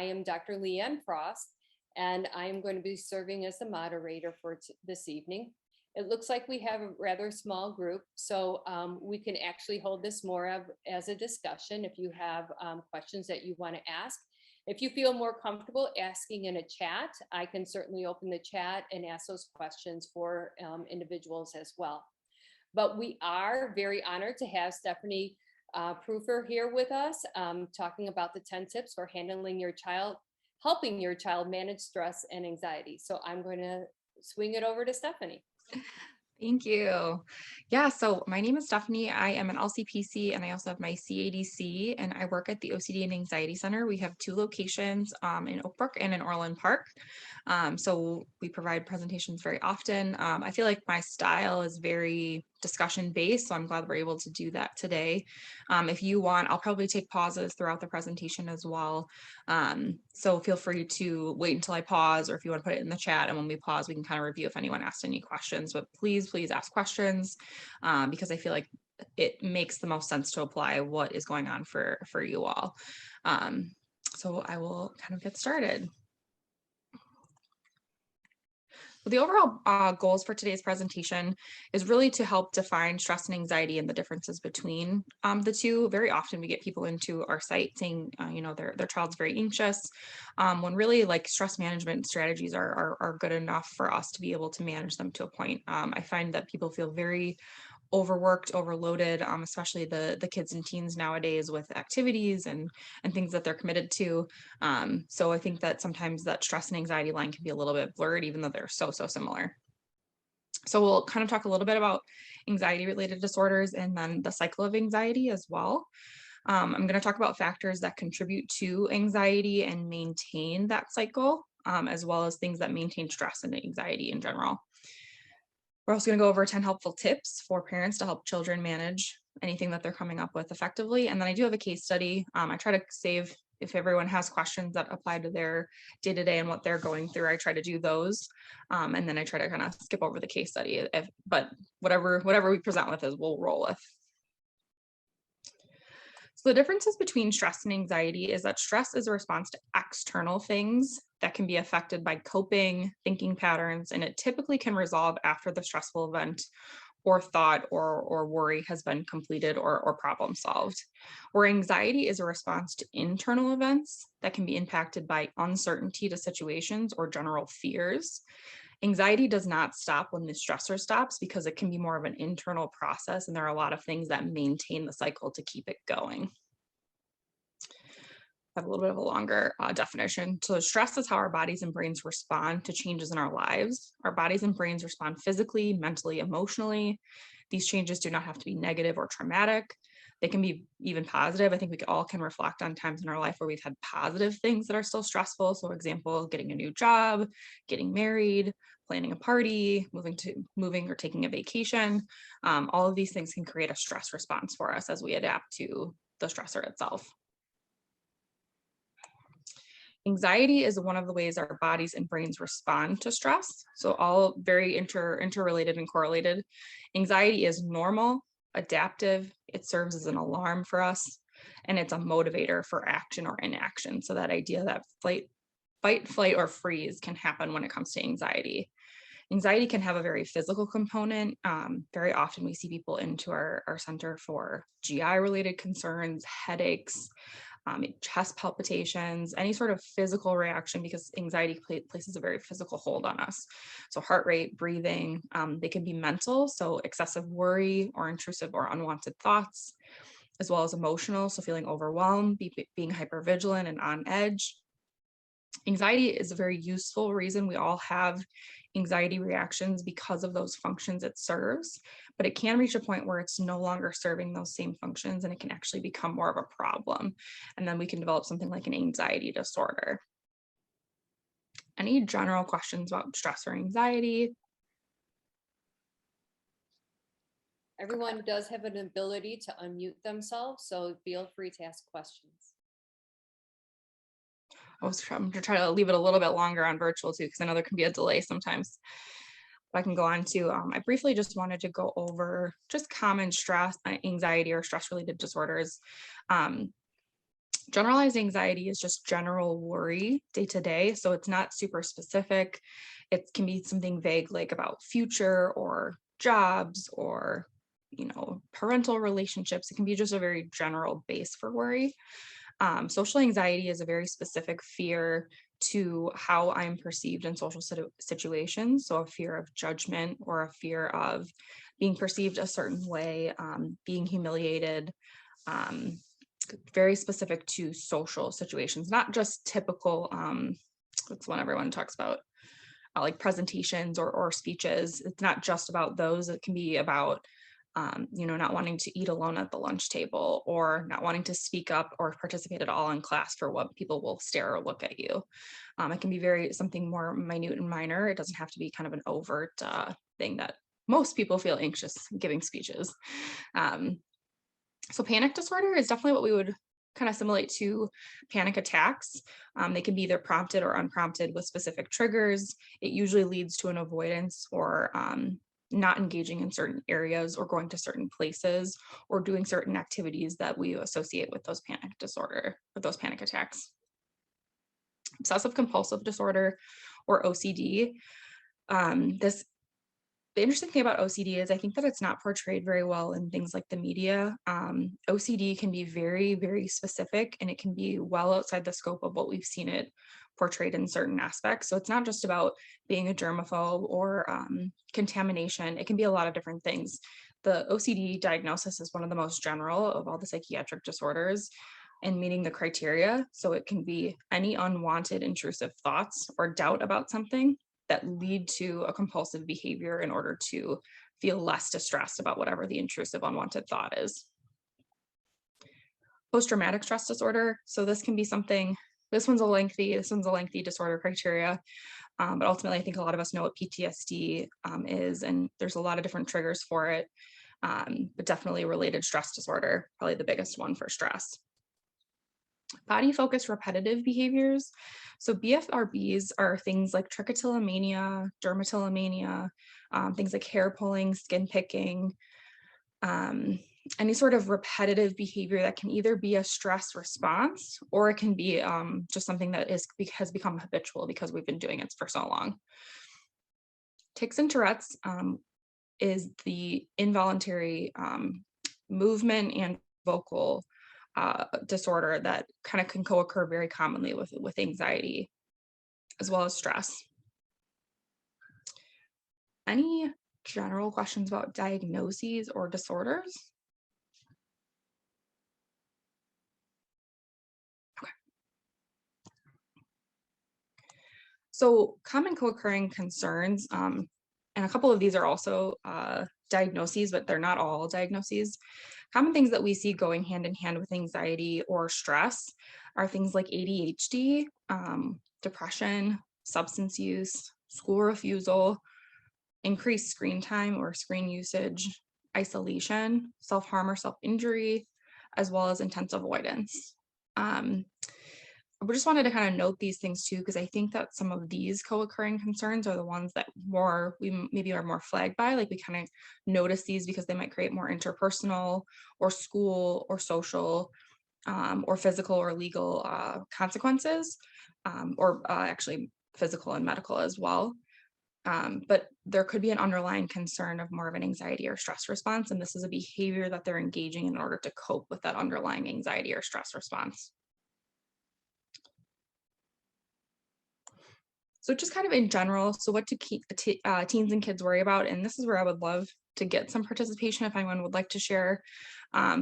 I am Dr. Leanne Frost, and I'm going to be serving as the moderator for this evening. It looks like we have a rather small group, so we can actually hold this more as a discussion if you have questions that you want to ask. If you feel more comfortable asking in a chat, I can certainly open the chat and ask those questions for individuals as well. But we are very honored to have Stephanie Pruefer here with us, talking about the 10 tips for helping your child manage stress and anxiety. So I'm going to swing it over to Stephanie. Thank you. Yeah, so my name is Stephanie. I am an LCPC and I also have my CADC, and I work at the OCD and Anxiety Center. We have 2 locations in Oak Brook and in Orland Park. So we provide presentations very often. I feel like my style is very discussion based, so I'm glad we're able to do that today. If you want, I'll probably take pauses throughout the presentation as well. So feel free to wait until I pause, or if you want to put it in the chat, and when we pause, we can kind of review if anyone asked any questions, but please ask questions, because I feel like it makes the most sense to apply what is going on for you all. So I will kind of get started. The overall goals for today's presentation is really to help define stress and anxiety and the differences between the two. Very often we get people into our site saying, their child's very anxious, when really like stress management strategies are good enough for us to be able to manage them to a point. I find that people feel very overworked, overloaded, especially the kids and teens nowadays with activities and things that they're committed to. So I think that sometimes that stress and anxiety line can be a little bit blurred, even though they're so similar. So we'll kind of talk a little bit about anxiety related disorders and then the cycle of anxiety as well. I'm going to talk about factors that contribute to anxiety and maintain that cycle, as well as things that maintain stress and anxiety in general. We're also going to go over 10 helpful tips for parents to help children manage anything that they're coming up with effectively. And then I do have a case study. I try to save, if everyone has questions that apply to their day-to-day and what they're going through, I try to do those. And then I try to kind of skip over the case study. But whatever we present with is we'll roll with. So the differences between stress and anxiety is that stress is a response to external things that can be affected by coping, thinking patterns, and it typically can resolve after the stressful event or thought or worry has been completed or problem solved. Where anxiety is a response to internal events that can be impacted by uncertainty to situations or general fears. Anxiety does not stop when the stressor stops because it can be more of an internal process, and there are a lot of things that maintain the cycle to keep it going. I have a little bit of a longer definition. So stress is how our bodies and brains respond to changes in our lives. Our bodies and brains respond physically, mentally, emotionally. These changes do not have to be negative or traumatic. They can be even positive. I think we all can reflect on times in our life where we've had positive things that are still stressful. So example, getting a new job, getting married, planning a party, moving or taking a vacation. All of these things can create a stress response for us as we adapt to the stressor itself. Anxiety is one of the ways our bodies and brains respond to stress. So all very interrelated and correlated. Anxiety is normal, adaptive. It serves as an alarm for us, and it's a motivator for action or inaction. So that idea that fight, flight, or freeze can happen when it comes to anxiety. Anxiety can have a very physical component. Very often we see people into our center for GI related concerns, headaches, chest palpitations, any sort of physical reaction, because anxiety places a very physical hold on us. So heart rate, breathing, they can be mental, so excessive worry or intrusive or unwanted thoughts, as well as emotional, so feeling overwhelmed, being hypervigilant and on edge. Anxiety is a very useful reason we all have anxiety reactions because of those functions it serves, but it can reach a point where it's no longer serving those same functions and it can actually become more of a problem. And then we can develop something like an anxiety disorder. Any general questions about stress or anxiety? Everyone does have an ability to unmute themselves, so feel free to ask questions. I'm going to try to leave it a little bit longer on virtual too, because I know there can be a delay sometimes. But I can go on to, I briefly just wanted to go over just common stress, anxiety, or stress related disorders. Generalized anxiety is just general worry day to day. So it's not super specific. It can be something vague, like about future or jobs or, parental relationships. It can be just a very general base for worry. Social anxiety is a very specific fear to how I'm perceived in social situations. So a fear of judgment or a fear of being perceived a certain way, being humiliated, um, very specific to social situations, not just typical, that's one everyone talks about, like presentations or speeches. It's not just about those. It can be about, not wanting to eat alone at the lunch table, or not wanting to speak up or participate at all in class for what people will stare or look at you. It can be something more minute and minor. It doesn't have to be kind of an overt thing that most people feel anxious giving speeches. So panic disorder is definitely what we would kind of simulate to panic attacks. They can be either prompted or unprompted with specific triggers. It usually leads to an avoidance or not engaging in certain areas or going to certain places or doing certain activities that we associate with those panic disorder or those panic attacks. Obsessive compulsive disorder or OCD. The interesting thing about OCD is I think that it's not portrayed very well in things like the media. OCD can be very, very specific, and it can be well outside the scope of what we've seen it portrayed in certain aspects. So it's not just about being a germaphobe or contamination. It can be a lot of different things. The OCD diagnosis is one of the most general of all the psychiatric disorders and meeting the criteria. So it can be any unwanted intrusive thoughts or doubt about something that lead to a compulsive behavior in order to feel less distressed about whatever the intrusive unwanted thought is. Post-traumatic stress disorder. So this can be something, this one's a lengthy disorder criteria, but ultimately I think a lot of us know what PTSD is, and there's a lot of different triggers for it, but definitely related stress disorder, probably the biggest one for stress. Body-focused repetitive behaviors. So BFRBs are things like trichotillomania, dermatillomania, things like hair pulling, skin picking, any sort of repetitive behavior that can either be a stress response or it can be just something that has become habitual because we've been doing it for so long. Tics and Tourette's is the involuntary movement and vocal disorder that kind of can co-occur very commonly with anxiety as well as stress. Any general questions about diagnoses or disorders? Okay. So common co-occurring concerns, and a couple of these are also diagnoses, but they're not all diagnoses. Common things that we see going hand in hand with anxiety or stress are things like ADHD, depression, substance use, school refusal, increased screen time or screen usage, isolation, self-harm or self-injury, as well as intense avoidance. We just wanted to kind of note these things too, because I think that some of these co-occurring concerns are the ones that we maybe are more flagged by, like we kind of notice these because they might create more interpersonal or school or social or physical or legal consequences, or actually physical and medical as well. But there could be an underlying concern of more of an anxiety or stress response, and this is a behavior that they're engaging in order to cope with that underlying anxiety or stress response. So just kind of in general, so what do teens and kids worry about? And this is where I would love to get some participation if anyone would like to share.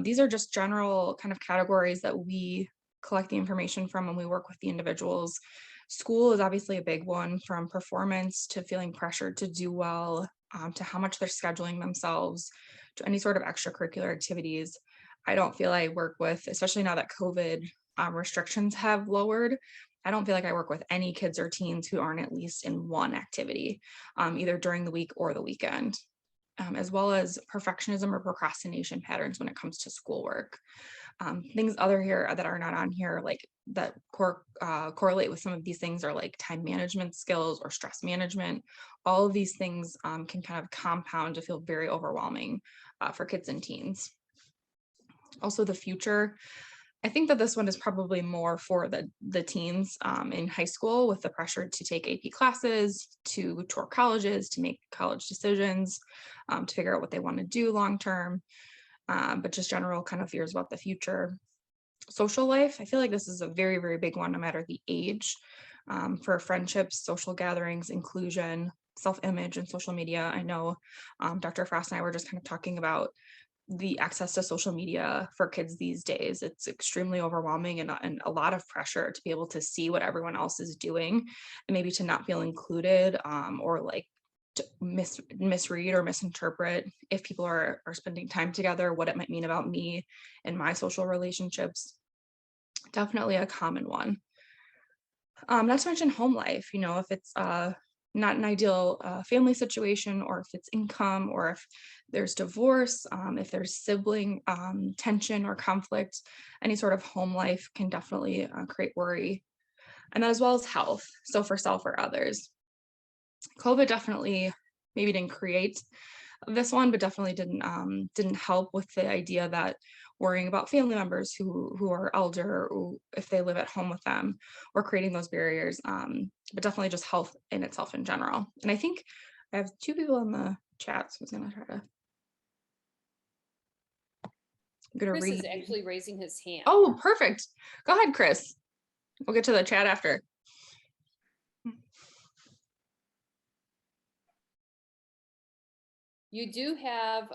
These are just general kind of categories that we collect the information from when we work with the individuals. School is obviously a big one, from performance to feeling pressured to do well, to how much they're scheduling themselves, to any sort of extracurricular activities. I don't feel I work with, especially now that COVID restrictions have lowered, I don't feel like I work with any kids or teens who aren't at least in one activity, either during the week or the weekend, as well as perfectionism or procrastination patterns when it comes to schoolwork. Things other here that are not on here, like that correlate with some of these things, are like time management skills or stress management. All of these things can kind of compound to feel very overwhelming for kids and teens. Also the future. I think that this one is probably more for the teens in high school, with the pressure to take AP classes, to tour colleges, to make college decisions, to figure out what they want to do long term, but just general kind of fears about the future. Social life, I feel like this is a very, very big one, no matter the age, for friendships, social gatherings, inclusion, self-image, and social media. I know Dr. Frost and I were just kind of talking about the access to social media for kids these days. It's extremely overwhelming, and a lot of pressure to be able to see what everyone else is doing, and maybe to not feel included, or like to misread or misinterpret if people are spending time together, what it might mean about me and my social relationships. Definitely a common one. Not to mention home life, if it's not an ideal family situation, or if it's income, or if there's divorce, if there's sibling tension or conflict, any sort of home life can definitely create worry. And then as well as health, so for self or others. COVID definitely maybe didn't create this one, but definitely didn't help with the idea that worrying about family members who are elder, or if they live at home with them, or creating those barriers, but definitely just health in itself in general. And I think I have two people in the chat, so I'm gonna Chris is read. actually raising his hand. Oh, perfect. Go ahead, Chris. We'll get to the chat after. You do have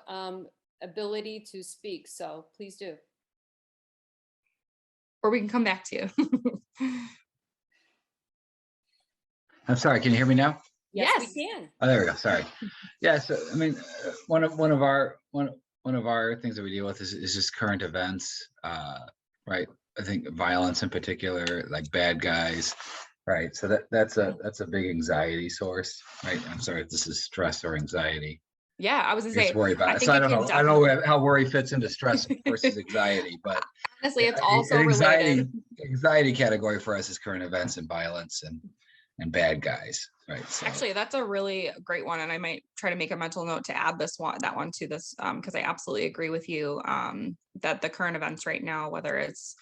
ability to speak, so please do. Or we can come back to you. I'm sorry, can you hear me now? Yes, we can. Oh, there we go. Sorry. Yeah, so I mean, one of our things that we deal with is just current events, right? I think violence in particular, like bad guys, right? So that's a big anxiety source, right? I'm sorry if this is stress or anxiety. Yeah, I was gonna say, Just worry about I it. think So it can I don't know how worry fits into stress versus anxiety, but honestly, it's an also related. anxiety category for us is current events and violence and bad guys, right? So Actually, that's a really great one, and I might try to make a mental note to add that one to this, because I absolutely agree with you that the current events right now, whether it's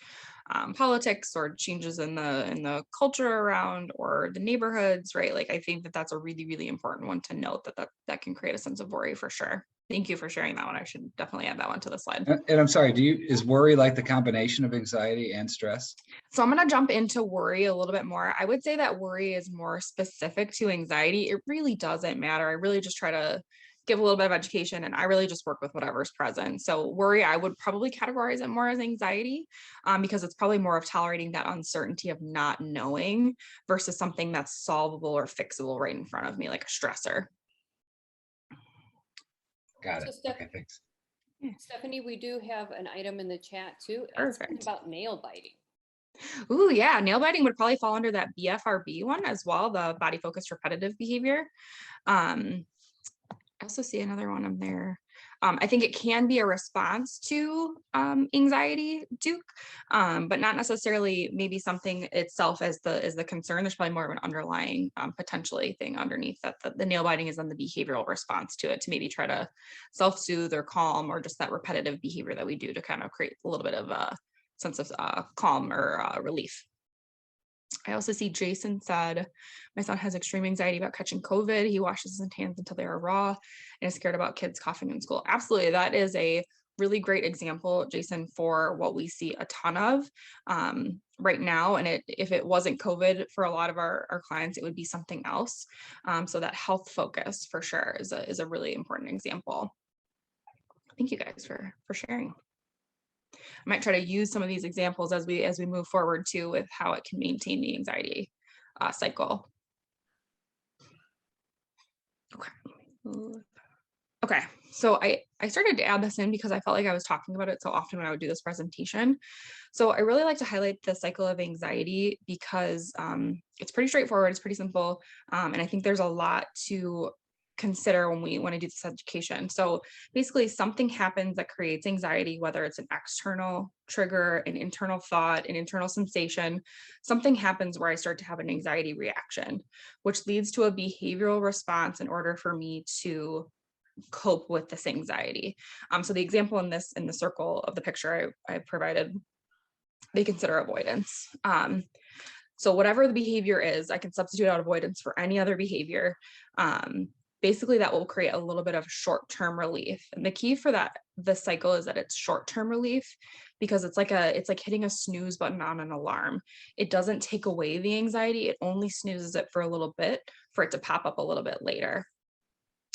politics or changes in the culture around, or the neighborhoods, right? Like, I think that that's a really, really important one to note, that can create a sense of worry for sure. Thank you for sharing that one. I should definitely add that one to the slide. and I'm sorry, is worry like the combination of anxiety and stress? So I'm going to jump into worry a little bit more. I would say that worry is more specific to anxiety. It really doesn't matter. I really just try to give a little bit of education, and I really just work with whatever's present. So worry, I would probably categorize it more as anxiety, because it's probably more of tolerating that uncertainty of not knowing versus something that's solvable or fixable right in front of me, like a stressor. Got it. So Okay, thanks. Stephanie, we do have an item in the chat too. Perfect. It's about nail biting. Ooh, yeah, nail biting would probably fall under that BFRB one as well, the body focused repetitive behavior. I also see another one on there. I think it can be a response to anxiety, Duke, but not necessarily maybe something itself as the concern. There's probably more of an underlying potentially thing underneath that. The nail biting is on the behavioral response to it, to maybe try to self-soothe or calm, or just that repetitive behavior that we do to kind of create a little bit of a sense of calm or relief. I also see Jason said, my son has extreme anxiety about catching COVID. He washes his hands until they are raw and is scared about kids coughing in school. Absolutely. That is a really great example, Jason, for what we see a ton of right now. And if it wasn't COVID for a lot of our clients, it would be something else. So that health focus for sure is a really important example. Thank you guys for sharing. I might try to use some of these examples as we move forward too, with how it can maintain the anxiety cycle. Okay, so I started to add this in because I felt like I was talking about it so often when I would do this presentation. So I really like to highlight the cycle of anxiety because it's pretty straightforward, it's pretty simple, and I think there's a lot to consider when we want to do this education. So basically something happens that creates anxiety, whether it's an external trigger, an internal thought, an internal sensation. Something happens where I start to have an anxiety reaction, which leads to a behavioral response in order for me to cope with this anxiety. So the example in the circle of the picture I provided they consider avoidance. So whatever the behavior is, I can substitute out avoidance for any other behavior. Basically, that will create a little bit of short-term relief. And the key for that, the cycle, is that it's short-term relief, because it's like hitting a snooze button on an alarm. It doesn't take away the anxiety. It only snoozes it for a little bit for it to pop up a little bit later.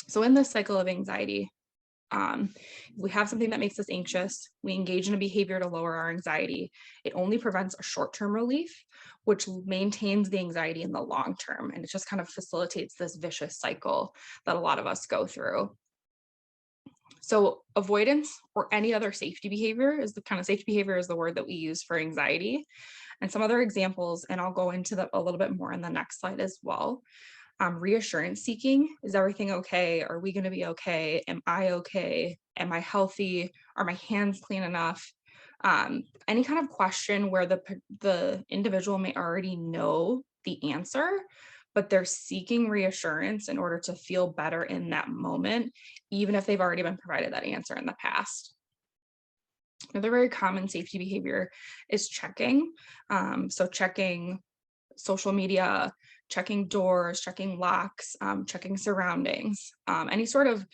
So in this cycle of anxiety, we have something that makes us anxious, we engage in a behavior to lower our anxiety. It only prevents a short-term relief, which maintains the anxiety in the long term. And it just kind of facilitates this vicious cycle that a lot of us go through. So avoidance or any other safety behavior is the word that we use for anxiety. And some other examples, and I'll go into that a little bit more in the next slide as well. Reassurance seeking. Is everything okay? Are we going to be okay? Am I okay? Am I healthy? Are my hands clean enough? Any kind of question where the individual may already know the answer, but they're seeking reassurance in order to feel better in that moment, even if they've already been provided that answer in the past. Another very common safety behavior is checking. So checking social media, checking doors, checking locks, checking surroundings, any sort of,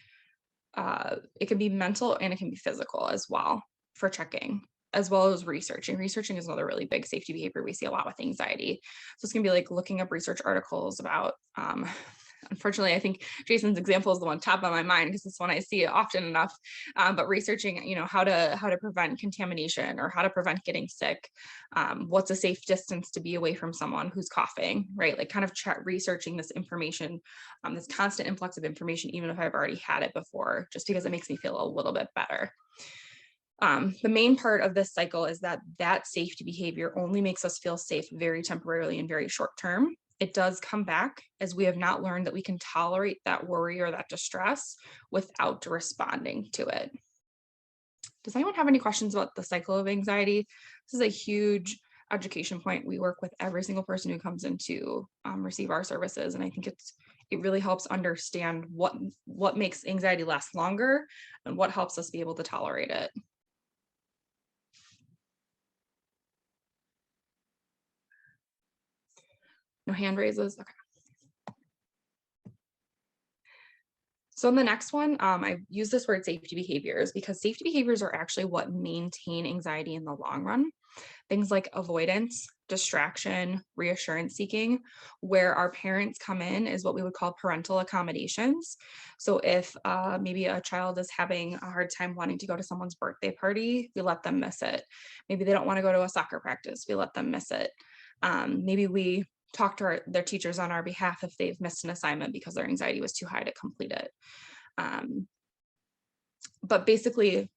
it can be mental and it can be physical as well for checking, as well as researching. Researching is another really big safety behavior we see a lot with anxiety. So it's gonna be like looking up research articles about, unfortunately, I think Jason's example is the one top of my mind because it's one I see often enough, but researching, how to prevent contamination or how to prevent getting sick. What's a safe distance to be away from someone who's coughing, right? Like kind of researching this information, this constant influx of information, even if I've already had it before, just because it makes me feel a little bit better. The main part of this cycle is that safety behavior only makes us feel safe very temporarily and very short term. It does come back as we have not learned that we can tolerate that worry or that distress without responding to it. Does anyone have any questions about the cycle of anxiety? This is a huge education point. We work with every single person who comes in to receive our services. And I think it really helps understand what makes anxiety last longer and what helps us be able to tolerate it. No hand raises, okay. So in the next one, I use this word safety behaviors because safety behaviors are actually what maintain anxiety in the long run. Things like avoidance, distraction, reassurance seeking, where our parents come in is what we would call parental accommodations. So if maybe a child is having a hard time wanting to go to someone's birthday party, we let them miss it. Maybe they don't want to go to a soccer practice, we let them miss it. Maybe we talk to their teachers on our behalf if they've missed an assignment because their anxiety was too high to complete it. But basically,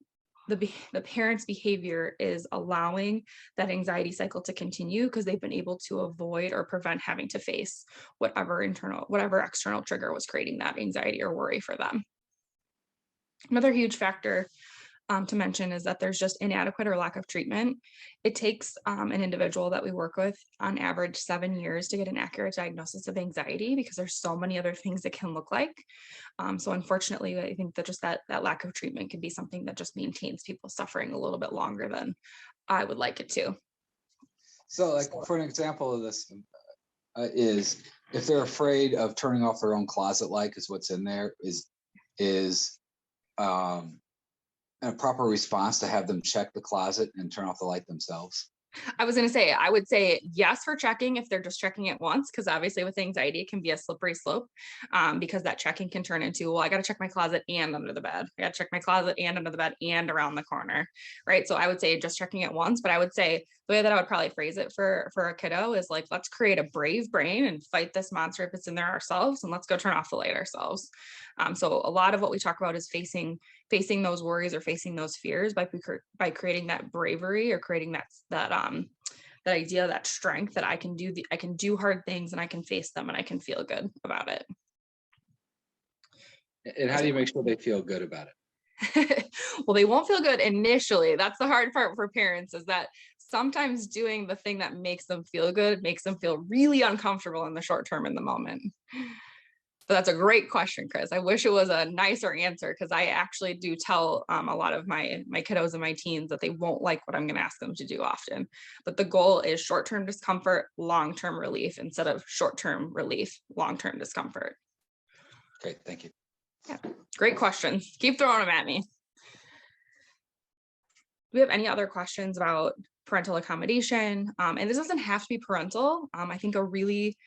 the parent's behavior is allowing that anxiety cycle to continue because they've been able to avoid or prevent having to face whatever external trigger was creating that anxiety or worry for them. Another huge factor to mention is that there's just inadequate or lack of treatment. It takes an individual that we work with on average 7 years to get an accurate diagnosis of anxiety because there's so many other things it can look like. So unfortunately, I think that just that lack of treatment can be something that just maintains people suffering a little bit longer than I would like it to. So like for an example of this is if they're afraid of turning off their own closet light because what's in there is a proper response to have them check the closet and turn off the light themselves? I was going to say, I would say yes for checking if they're just checking it once, because obviously with anxiety, it can be a slippery slope because that checking can turn into, well, I got to check my closet and under the bed. I got to check my closet and under the bed and around the corner, right? So I would say just checking it once, but I would say the way that I would probably phrase it for a kiddo is like, let's create a brave brain and fight this monster if it's in there ourselves, and let's go turn off the light ourselves. So a lot of what we talk about is facing those worries or facing those fears by creating that bravery or creating that idea, that strength that I can do hard things and I can face them and I can feel good about it. And how do you make sure they feel good about it? Well, they won't feel good initially. That's the hard part for parents, is that sometimes doing the thing that makes them feel good makes them feel really uncomfortable in the short term in the moment. But that's a great question, Chris. I wish it was a nicer answer, because I actually do tell a lot of my kiddos and my teens that they won't like what I'm going to ask them to do often. But the goal is short-term discomfort, long-term relief, instead of short-term relief, long-term discomfort. Great, thank you. Yeah, great questions. Keep throwing them at me. Do we have any other questions about parental accommodation? And this doesn't have to be parental. I think a really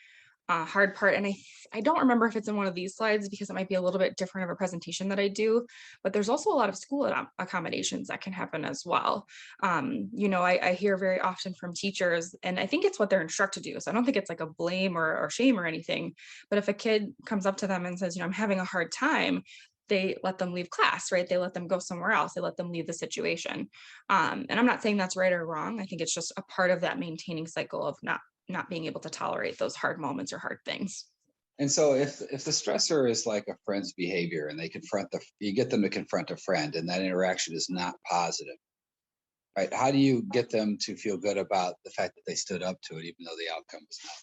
hard part, and I don't remember if it's in one of these slides because it might be a little bit different of a presentation that I do, but there's also a lot of school accommodations that can happen as well. I hear very often from teachers, and I think it's what they're instructed to do. So I don't think it's like a blame or shame or anything, but if a kid comes up to them and says, I'm having a hard time, they let them leave class, right? They let them go somewhere else. They let them leave the situation. And I'm not saying that's right or wrong. I think it's just a part of that maintaining cycle of not being able to tolerate those hard moments or hard things. And so if the stressor is like a friend's behavior and you get them to confront a friend and that interaction is not positive, right? How do you get them to feel good about the fact that they stood up to it, even though the outcome was not?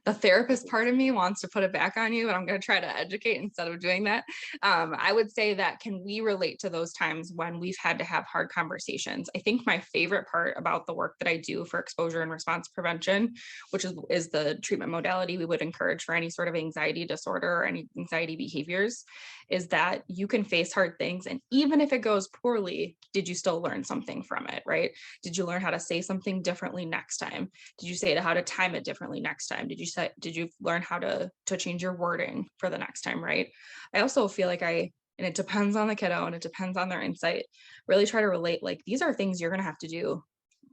The therapist part of me wants to put it back on you, but I'm going to try to educate instead of doing that. I would say that, can we relate to those times when we've had to have hard conversations? I think my favorite part about the work that I do for exposure and response prevention, which is the treatment modality we would encourage for any sort of anxiety disorder or any anxiety behaviors, is that you can face hard things. And even if it goes poorly, did you still learn something from it, right? Did you learn how to say something differently next time? Did you say how to time it differently next time? Did you learn how to change your wording for the next time, right? I also feel like and it depends on the kiddo and it depends on their insight, really try to relate, like, these are things you're going to have to do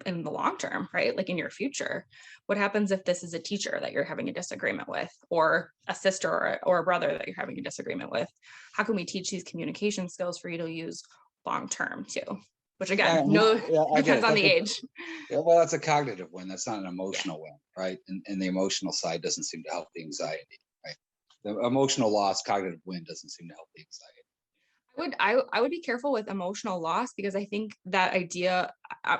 in the long term, right? Like in your future. What happens if this is a teacher that you're having a disagreement with, or a sister or a brother that you're having a disagreement with? How can we teach these communication skills for you to use long term too? Which again, depends on the age. Yeah, well, that's a cognitive win. That's not an emotional win, right? And the emotional side doesn't seem to help the anxiety, right? The emotional loss, cognitive win doesn't seem to help the anxiety. I would be careful with emotional loss, because I think that idea,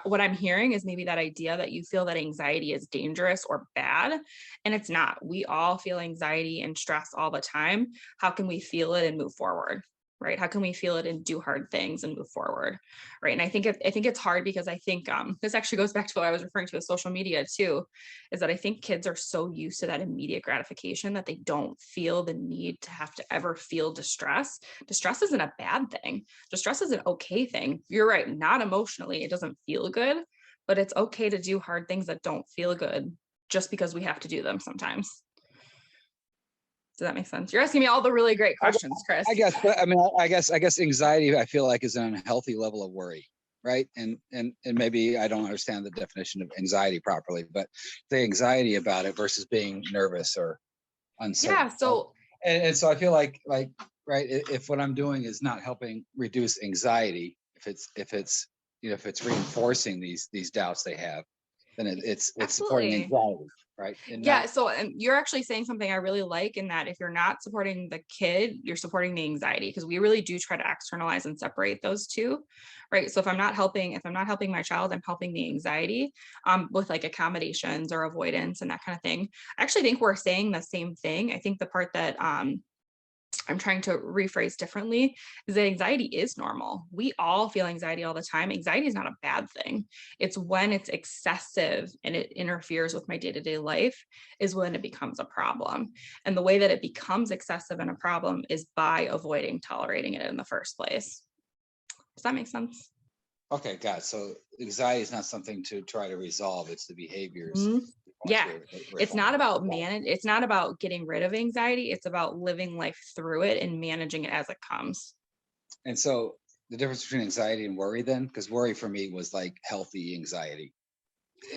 what I'm hearing is maybe that idea that you feel that anxiety is dangerous or bad, and it's not. We all feel anxiety and stress all the time. How can we feel it and move forward? Right? How can we feel it and do hard things and move forward? Right. And I think it's hard, because I think this actually goes back to what I was referring to with social media too, is that I think kids are so used to that immediate gratification that they don't feel the need to have to ever feel distress. Distress isn't a bad thing. Distress is an okay thing. You're right. Not emotionally. It doesn't feel good, but it's okay to do hard things that don't feel good just because we have to do them sometimes. Does that make sense? You're asking me all the really great questions, Chris. I guess anxiety, I feel like, is an unhealthy level of worry, right? And maybe I don't understand the definition of anxiety properly, but the anxiety about it versus being nervous or uncertain. Yeah. So and so I feel like right, if what I'm doing is not helping reduce anxiety, if it's reinforcing these doubts they have, then it's supporting anxiety. Right. Yeah. So you're actually saying something I really like, in that if you're not supporting the kid, you're supporting the anxiety, because we really do try to externalize and separate those two. Right. So if I'm not helping my child, I'm helping the anxiety with like accommodations or avoidance and that kind of thing. I actually think we're saying the same thing. I think the part that I'm trying to rephrase differently is that anxiety is normal. We all feel anxiety all the time. Anxiety is not a bad thing. It's when it's excessive and it interferes with my day-to-day life is when it becomes a problem. And the way that it becomes excessive and a problem is by avoiding tolerating it in the first place. Does that make sense? Okay, got it. So anxiety is not something to try to resolve. It's the behaviors. Mm-hmm. Yeah, it's not about it's not about getting rid of anxiety. It's about living life through it and managing it as it comes. And so the difference between anxiety and worry then, because worry for me was like healthy anxiety.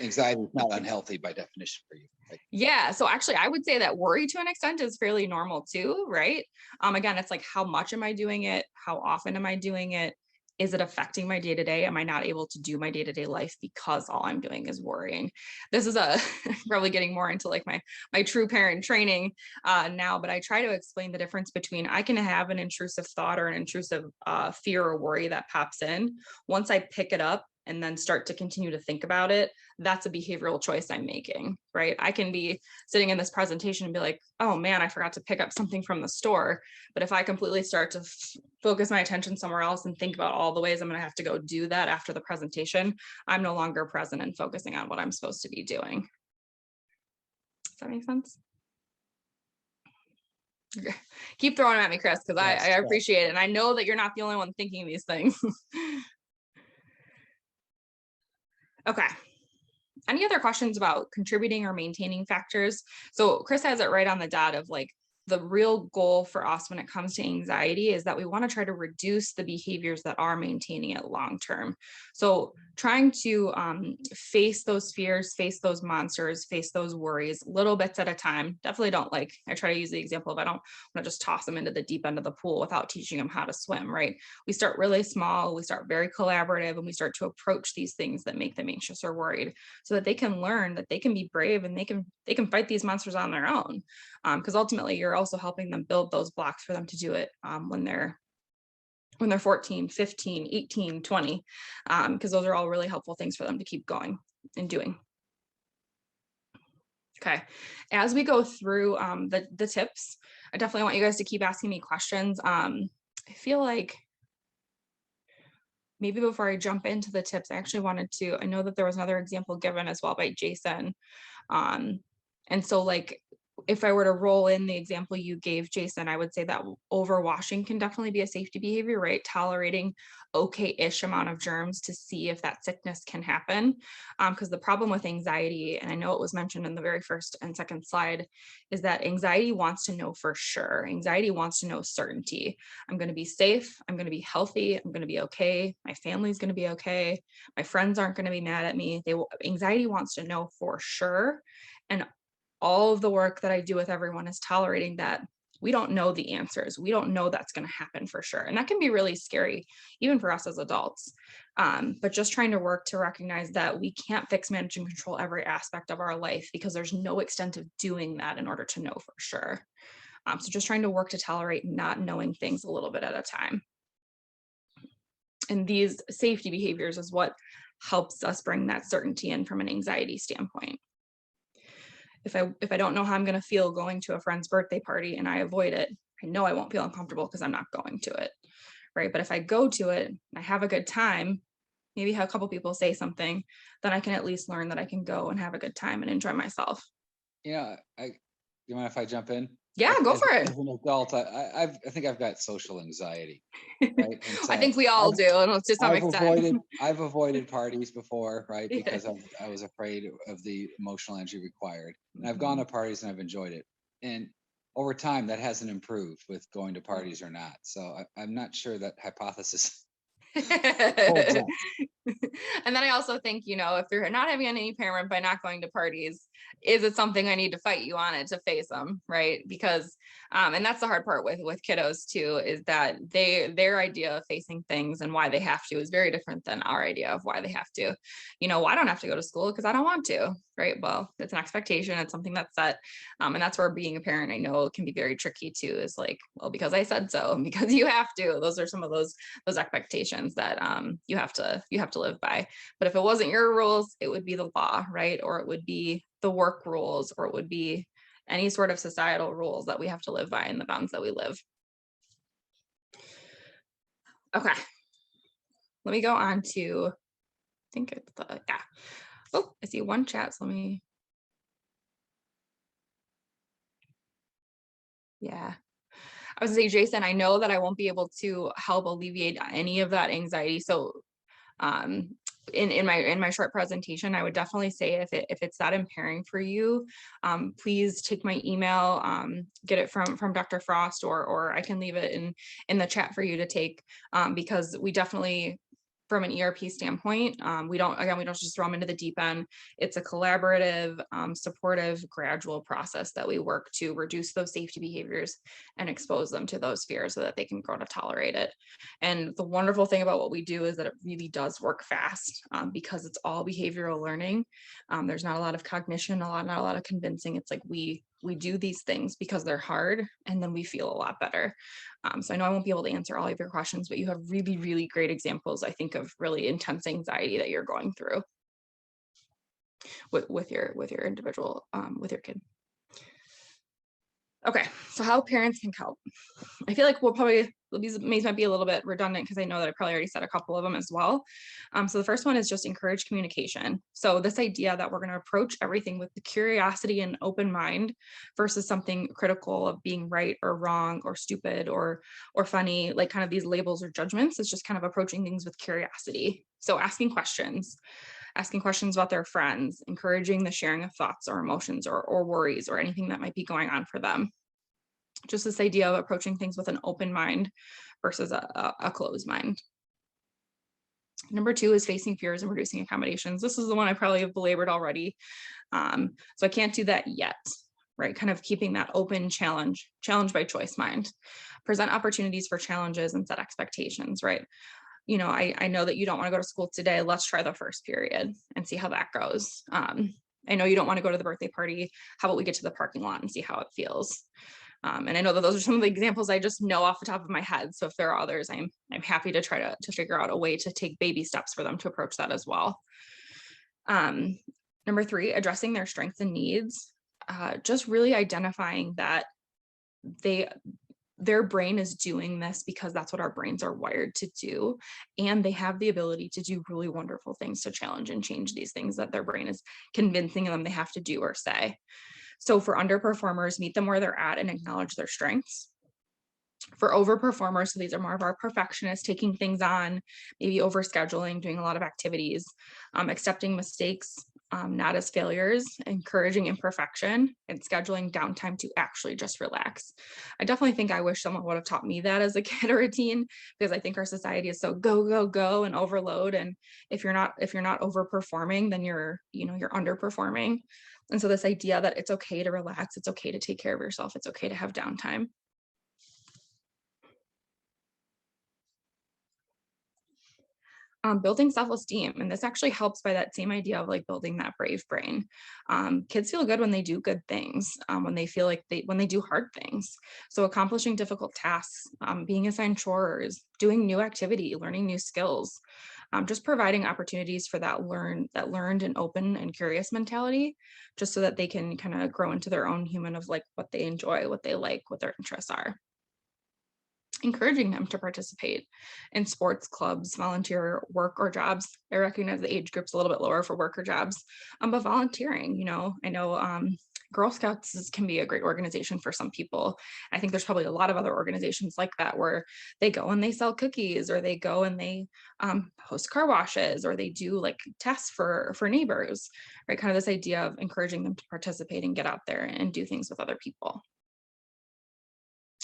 Anxiety is not unhealthy by definition for you. Right? Yeah. So actually I would say that worry to an extent is fairly normal too, right? Again, it's like, how much am I doing it? How often am I doing it? Is it affecting my day-to-day? Am I not able to do my day-to-day life because all I'm doing is worrying? This is probably getting more into like my true parent training now, but I try to explain the difference between, I can have an intrusive thought or an intrusive fear or worry that pops in. Once I pick it up and then start to continue to think about it, that's a behavioral choice I'm making, right? I can be sitting in this presentation and be like, oh man, I forgot to pick up something from the store. But if I completely start to focus my attention somewhere else and think about all the ways I'm going to have to go do that after the presentation, I'm no longer present and focusing on what I'm supposed to be doing. Does that make sense? Keep throwing them at me, Chris, because I appreciate it. And I know that you're not the only one thinking these things. Okay. Any other questions about contributing or maintaining factors? So Chris has it right on the dot of like, the real goal for us when it comes to anxiety is that we want to try to reduce the behaviors that are maintaining it long term. So trying to face those fears, face those monsters, face those worries little bits at a time. Definitely don't like, I try to use the example of I don't want to just toss them into the deep end of the pool without teaching them how to swim, right? We start really small, we start very collaborative, and we start to approach these things that make them anxious or worried so that they can learn that they can be brave and they can fight these monsters on their own. Because ultimately you're also helping them build those blocks for them to do it when they're 14, 15, 18, 20, because those are all really helpful things for them to keep going and doing. Okay, as we go through the tips, I definitely want you guys to keep asking me questions. I feel like maybe before I jump into the tips, I actually wanted to, I know that there was another example given as well by Jason. And so like, if I were to roll in the example you gave, Jason, I would say that overwashing can definitely be a safety behavior, right? Tolerating okay-ish amount of germs to see if that sickness can happen. Because the problem with anxiety, and I know it was mentioned in the very first and second slide, is that anxiety wants to know for sure. Anxiety wants to know certainty. I'm going to be safe. I'm going to be healthy. I'm going to be okay. My family's going to be okay. My friends aren't going to be mad at me. Anxiety wants to know for sure. And all of the work that I do with everyone is tolerating that we don't know the answers. We don't know that's going to happen for sure. And that can be really scary, even for us as adults. But just trying to work to recognize that we can't fix, manage, and control every aspect of our life because there's no extent of doing that in order to know for sure. So just trying to work to tolerate not knowing things a little bit at a time. And these safety behaviors is what helps us bring that certainty in from an anxiety standpoint. If I don't know how I'm going to feel going to a friend's birthday party and I avoid it, I know I won't feel uncomfortable because I'm not going to it, right? But if I go to it and I have a good time, maybe have a couple people say something, then I can at least learn that I can go and have a good time and enjoy myself. Yeah, you mind if I jump in? Yeah, go for it. As an adult, I think I've got social anxiety. Right? So I think we all do, and to some extent. I've avoided parties before, right? Because I was afraid of the emotional energy required. And I've gone to parties and I've enjoyed it. And over time, that hasn't improved with going to parties or not. So I'm not sure that hypothesis. And then I also think, if you're not having any impairment by not going to parties, is it something I need to fight you on it to face them, right? Because and that's the hard part with kiddos too, is that their idea of facing things and why they have to is very different than our idea of why they have to. I don't have to go to school because I don't want to, right? Well, it's an expectation, it's something that's set, and that's where being a parent, I know, can be very tricky too, is like, well, because I said so, and because you have to. Those are some of those expectations that you have to live by. But if it wasn't your rules, it would be the law, right? Or it would be the work rules, or it would be any sort of societal rules that we have to live by in the bounds that we live. Okay, let me go on to, I think it's yeah. Oh, I see one chat, so let me, yeah. I was gonna say, Jason, I know that I won't be able to help alleviate any of that anxiety. So in my short presentation, I would definitely say if it's that impairing for you, please take my email, get it from Dr. Frost, or I can leave it in the chat for you to take, because we definitely, from an ERP standpoint, we don't just throw them into the deep end. It's a collaborative, supportive, gradual process that we work to reduce those safety behaviors and expose them to those fears so that they can grow to tolerate it. And the wonderful thing about what we do is that it really does work fast, because it's all behavioral learning. There's not a lot of cognition, not a lot of convincing. It's like we we do these things because they're hard, and then we feel a lot better. So I know I won't be able to answer all of your questions, but you have really, really great examples, I think, of really intense anxiety that you're going through with your individual, with your kid. Okay, so how parents can help. I feel like these might be a little bit redundant because I know that I probably already said a couple of them as well. So the first one is just encourage communication. So this idea that we're going to approach everything with the curiosity and open mind versus something critical of being right or wrong or stupid or funny, like kind of these labels or judgments. It's just kind of approaching things with curiosity. So asking questions about their friends, encouraging the sharing of thoughts or emotions or worries or anything that might be going on for them. Just this idea of approaching things with an open mind versus a closed mind. Number 2 is facing fears and reducing accommodations. This is the one I probably have belabored already. So I can't do that yet, right? Kind of keeping that open challenge by choice mind. Present opportunities for challenges and set expectations, right? You know, I know that you don't want to go to school today. Let's try the first period and see how that goes. I know you don't want to go to the birthday party. How about we get to the parking lot and see how it feels? And I know that those are some of the examples I just know off the top of my head. So if there are others, I'm happy to try to figure out a way to take baby steps for them to approach that as well. Number 3, addressing their strengths and needs. Just really identifying that their brain is doing this because that's what our brains are wired to do. And they have the ability to do really wonderful things to challenge and change these things that their brain is convincing them they have to do or say. So for underperformers, meet them where they're at and acknowledge their strengths. For overperformers, so these are more of our perfectionists, taking things on, maybe overscheduling, doing a lot of activities, accepting mistakes, not as failures, encouraging imperfection, and scheduling downtime to actually just relax. I definitely think I wish someone would have taught me that as a kid or a teen, because I think our society is so go, go, go and overload. And if you're not overperforming, then you're underperforming. And so this idea that it's okay to relax, it's okay to take care of yourself, it's okay to have downtime. Building self-esteem, and this actually helps by that same idea of like building that brave brain. Kids feel good when they do good things, when they feel like when they do hard things. So accomplishing difficult tasks, being assigned chores, doing new activity, learning new skills, just providing opportunities for that learned and open and curious mentality, just so that they can kind of grow into their own human of like what they enjoy, what they like, what their interests are. Encouraging them to participate in sports, clubs, volunteer work or jobs. I recognize the age group's a little bit lower for work or jobs, but volunteering, I know Girl Scouts can be a great organization for some people. I think there's probably a lot of other organizations like that where they go and they sell cookies, or they go and they host car washes, or they do like tests for neighbors, right? Kind of this idea of encouraging them to participate and get out there and do things with other people.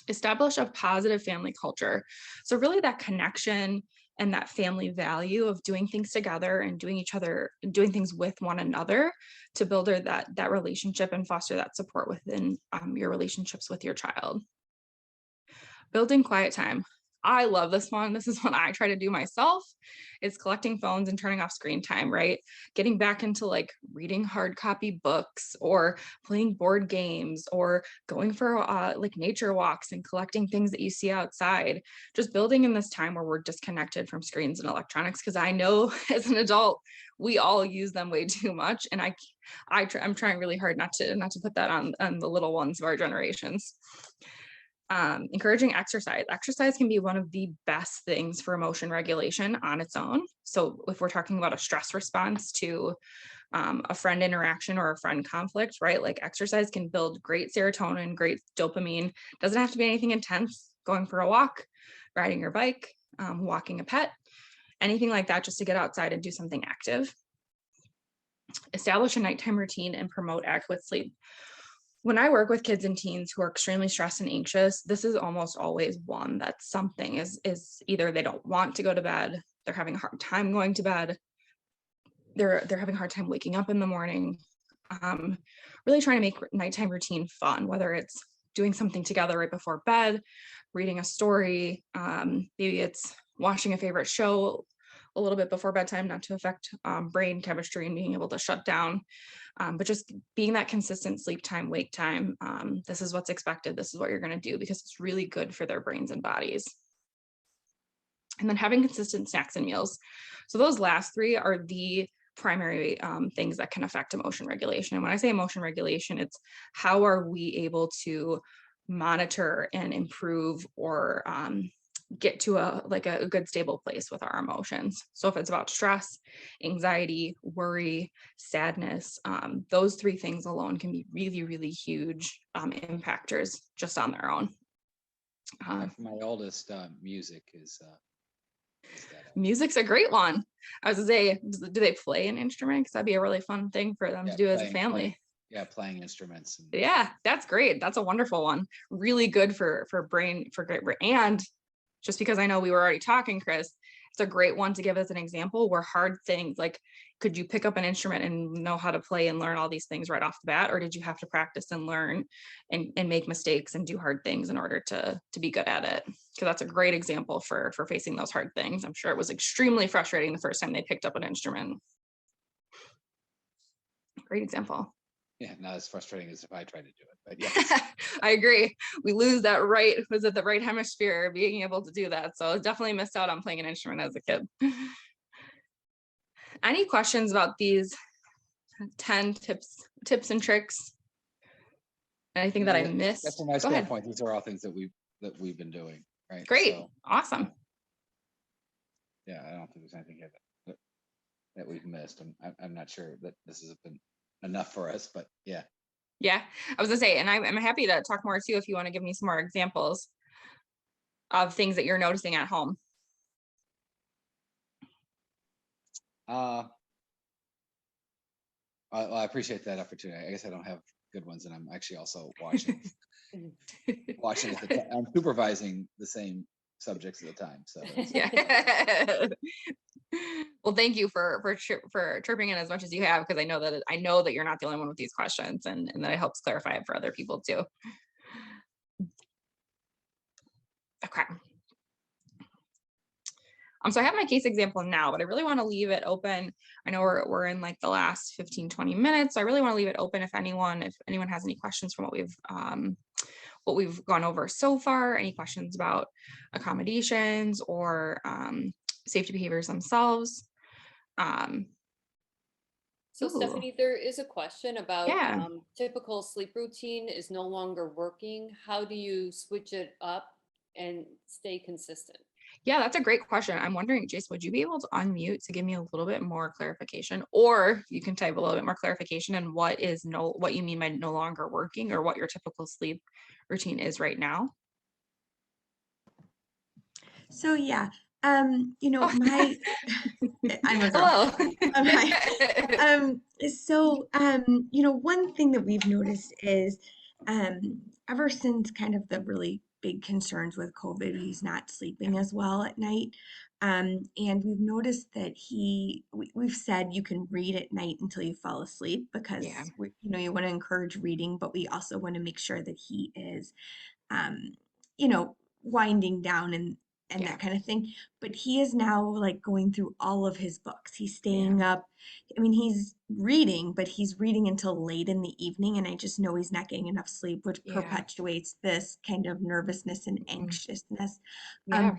Establish a positive family culture. So really that connection and that family value of doing things together and doing things with one another to build that relationship and foster that support within your relationships with your child. Building quiet time. I love this one. This is one I try to do myself. It's collecting phones and turning off screen time, right? Getting back into like reading hard copy books or playing board games or going for like nature walks and collecting things that you see outside. Just building in this time where we're disconnected from screens and electronics, because I know as an adult, we all use them way too much. And I'm trying really hard not to put that on the little ones of our generations. Encouraging exercise. Exercise can be one of the best things for emotion regulation on its own. So if we're talking about a stress response to a friend interaction or a friend conflict, right? Like exercise can build great serotonin, great dopamine. Doesn't have to be anything intense. Going for a walk, riding your bike, walking a pet, anything like that, just to get outside and do something active. Establish a nighttime routine and promote adequate sleep. When I work with kids and teens who are extremely stressed and anxious, this is almost always one that something is either they don't want to go to bed, they're having a hard time going to bed, they're having a hard time waking up in the morning. Really trying to make nighttime routine fun, whether it's doing something together right before bed, reading a story, maybe it's watching a favorite show a little bit before bedtime, not to affect brain chemistry and being able to shut down. But just being that consistent sleep time, wake time, this is what's expected. This is what you're going to do because it's really good for their brains and bodies. And then having consistent snacks and meals. So those last three are the primary things that can affect emotion regulation. And when I say emotion regulation, it's how are we able to monitor and improve or get to a good stable place with our emotions. So if it's about stress, anxiety, worry, sadness, those three things alone can be really, really huge impactors just on their own. My oldest, music is music's a great one. I was gonna say, do they play an instrument? Because that'd be a really fun thing for them to do as a family. Playing instruments. Yeah, that's great. That's a wonderful one. Really good for brain, for great. And just because I know we were already talking, Chris, it's a great one to give as an example where hard things, like, could you pick up an instrument and know how to play and learn all these things right off the bat? Or did you have to practice and learn and make mistakes and do hard things in order to be good at it? Because that's a great example for facing those hard things. I'm sure it was extremely frustrating the first time they picked up an instrument. Great example. Yeah, not as frustrating as if I tried to do it, but yeah. I agree. We lose that was it the right hemisphere being able to do that. So I definitely missed out on playing an instrument as a kid. Any questions about these 10 tips and tricks? Anything that I missed? That's from my standpoint. These are all things that we've been doing, right? Great. So, awesome. Yeah, I don't think there's anything here that we've missed. I'm not sure that this has been enough for us, but yeah. Yeah, I was gonna say, and I'm happy to talk more too if you want to give me some more examples of things that you're noticing at home. Well, I appreciate that opportunity. I guess I don't have good ones, and I'm actually also watching at the time. I'm supervising the same subjects at the time. So yeah. Well, thank you for chirping in as much as you have, because I know that you're not the only one with these questions, and that it helps clarify it for other people too. Okay. So I have my case example now, but I really want to leave it open. I know we're in like the last 15-20 minutes, so I really want to leave it open if anyone has any questions from what we've gone over so far, any questions about accommodations or safety behaviors themselves. So Stephanie, there is a question about Yeah. Typical sleep routine is no longer working. How do you switch it up and stay consistent? Yeah, that's a great question. I'm wondering, Jason, would you be able to unmute to give me a little bit more clarification, or you can type a little bit more clarification and what you mean by no longer working, or what your typical sleep routine is right now? So yeah, you know, my I'm a girl. Hello. Hi. So you know, one thing that we've noticed is ever since kind of the really big concerns with COVID, he's not sleeping as well at night. And we've noticed that we've said you can read at night until you fall asleep, because Yeah. you know, you want to encourage reading, but we also want to make sure that he is you know, winding down and Yeah. that kind of thing. But he is now like going through all of his books. He's staying up. I mean, he's reading, but he's reading until late in the evening. And I just know he's not getting enough sleep, which perpetuates this kind of nervousness and anxiousness. Yeah.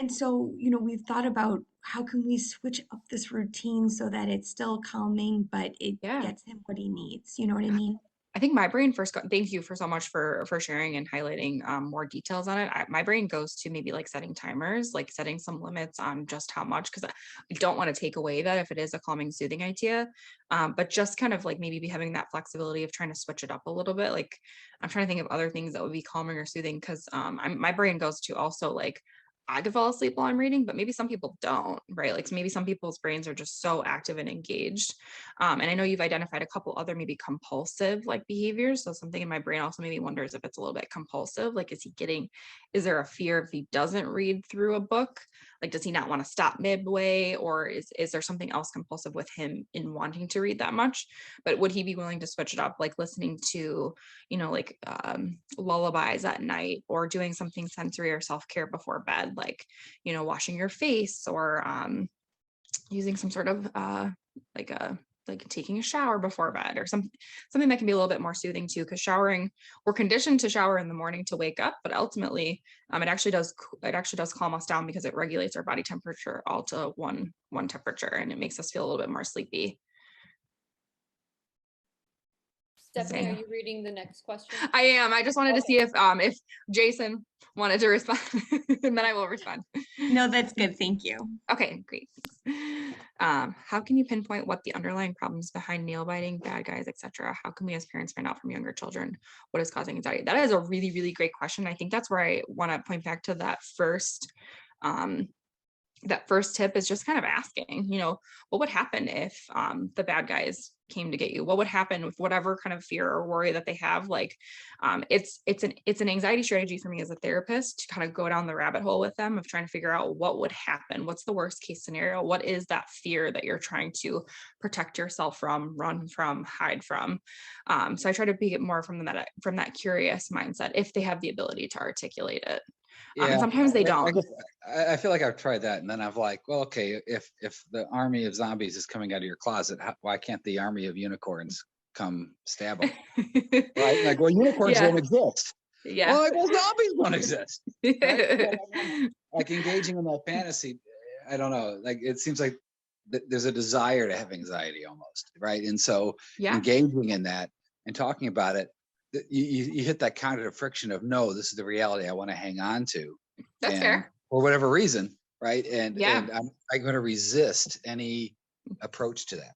And so, you know, we've thought about how can we switch up this routine so that it's still calming, but it gets him what he needs. You know what I mean? I think my brain thank you so much for sharing and highlighting more details on it. My brain goes to maybe like setting timers, like setting some limits on just how much, because I don't want to take away that if it is a calming, soothing idea, but just kind of like maybe be having that flexibility of trying to switch it up a little bit. Like I'm trying to think of other things that would be calming or soothing, because my brain goes to also like, I could fall asleep while I'm reading, but maybe some people don't, right? Like maybe some people's brains are just so active and engaged. And I know you've identified a couple other maybe compulsive like behaviors. So something in my brain also maybe wonders if it's a little bit compulsive. Like, is there a fear if he doesn't read through a book? Like, does he not want to stop midway? Or is there something else compulsive with him in wanting to read that much? But would he be willing to switch it up, like listening to, like lullabies at night, or doing something sensory or self-care before bed, like, washing your face, or using some sort of like taking a shower before bed or something that can be a little bit more soothing too, because showering, we're conditioned to shower in the morning to wake up, but ultimately it actually does calm us down because it regulates our body temperature all to one temperature, and it makes us feel a little bit more sleepy. Stephanie, are you reading the next question? I am. I just wanted to see if Jason wanted to respond and then I will respond. No, that's good. Thank you. Okay, great. Thanks. How can you pinpoint what the underlying problems behind nail biting, bad guys, etc.? How can we as parents find out from younger children what is causing anxiety? That is a really, really great question. I think that's where I want to point back to that first tip is just kind of asking, what would happen if the bad guys came to get you? What would happen with whatever kind of fear or worry that they have? Like, it's an anxiety strategy for me as a therapist to kind of go down the rabbit hole with them of trying to figure out what would happen. What's the worst case scenario? What is that fear that you're trying to protect yourself from, run from, hide from? So I try to be more from that curious mindset if they have the ability to articulate it. And sometimes they don't. I feel like I've tried that, and then I've like, well, okay, if the army of zombies is coming out of your closet, why can't the army of unicorns come stab them? Right? Like, well, unicorns don't exist. Yeah. Well, zombies don't exist. Right? Like engaging in that fantasy, I don't know. Like, it seems like there's a desire to have anxiety almost, right? And so engaging in that and talking about it, you hit that counter to friction of, no, this is the reality I want to hang on to. That's fair. For whatever reason, right? And I'm going to resist any approach to that.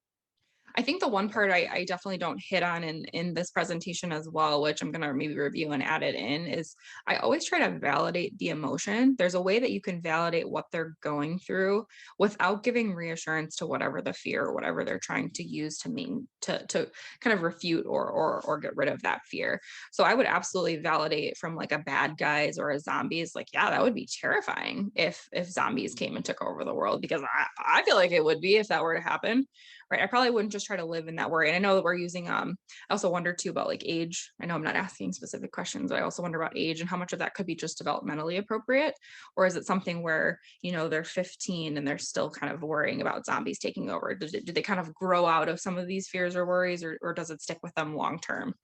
I think the one part I definitely don't hit on in this presentation as well, which I'm going to maybe review and add it in, is I always try to validate the emotion. There's a way that you can validate what they're going through without giving reassurance to whatever the fear or whatever they're trying to use to kind of refute or get rid of that fear. So I would absolutely validate from like a bad guys or a zombies, like, yeah, that would be terrifying if zombies came and took over the world, because I feel like it would be if that were to happen. Right. I probably wouldn't just try to live in that worry. And I know that we're using, I also wonder too about like age. I know I'm not asking specific questions, but I also wonder about age and how much of that could be just developmentally appropriate. Or is it something where, they're 15 and they're still kind of worrying about zombies taking over? Do they kind of grow out of some of these fears or worries, or does it stick with them long term?